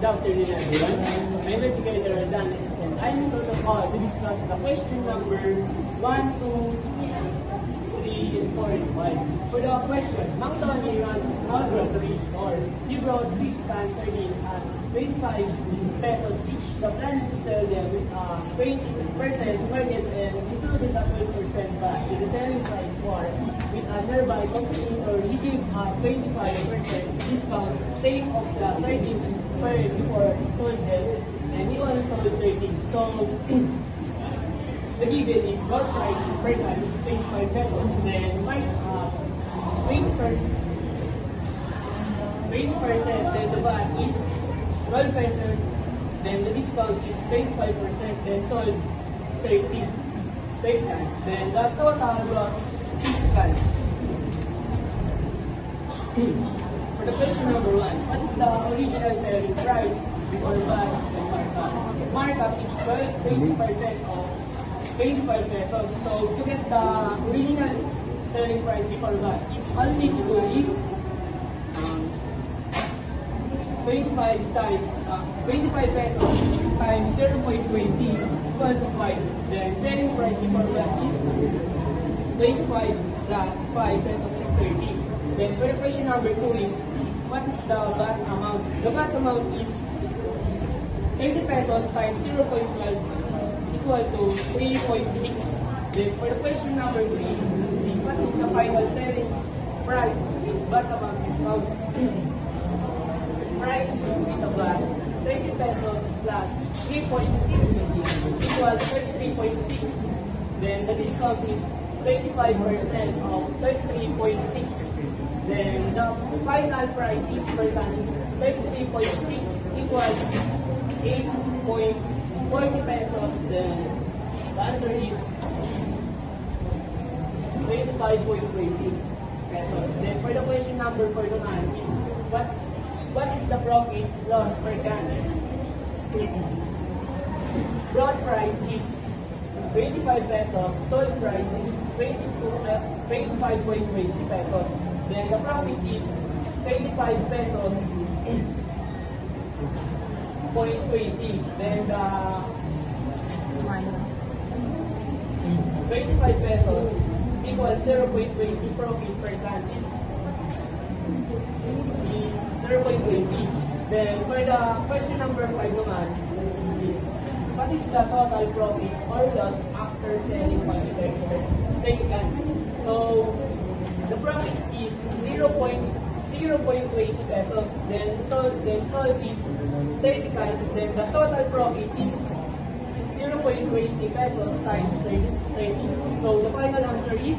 Good afternoon, everyone. My name is Secretary Rodan, and I'm going to discuss the question number 1, 2, 3, and 4, and 5. For the question, Mang Tony runs a small grocery store. He brought 50 cans sardines at 25 pesos each. The plan to sell them with 20% market and included a 12% back in the selling price for with a nearby competitor. He gave a 25% discount, same of the sardines expired before he sold them, and he only sold 30. So the given is gross price is per can is 25 pesos, then my 20%, then the VAT is 12 pesos, then the discount is 25%, then sold 30 cans, then the total block is 50 cans. For the question number 1, what is the original selling price before VAT and markup? Markup is 20% of 25 pesos. So to get the original selling price before VAT is all we need to do is 25 pesos times 0.20 is equal to 5. Then selling price before VAT is 25 plus 5 pesos is 30. Then for the question number 2 is, what is the VAT amount? The VAT amount is 30 pesos times 0.12 equal to 3.6. Then for the question number 3 is, what is the final selling price with VAT amount discount? Price with the VAT 30 pesos plus 3.6 equals 33.6. Then the discount is 25% of 33.6. Then the final price is per can is 33.6 equals 8.40 pesos. Then the answer is 25.20 pesos. Then for the question number 4 naman is, what is the profit loss per can? Broad price is 25 pesos, sold price is 25.20 pesos. Then the profit is 25 pesos, 0.20. Then the 25 pesos equals 0.20 profit per can is 0.20. Then for the question number 5 naman is, what is the total profit or loss after selling 20 cans? So the profit is 0.20 pesos. Then sold is 30 cans. Then the total profit is 0.20 pesos times 30. So the final answer is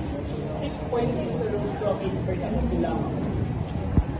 6.60 profit per cans.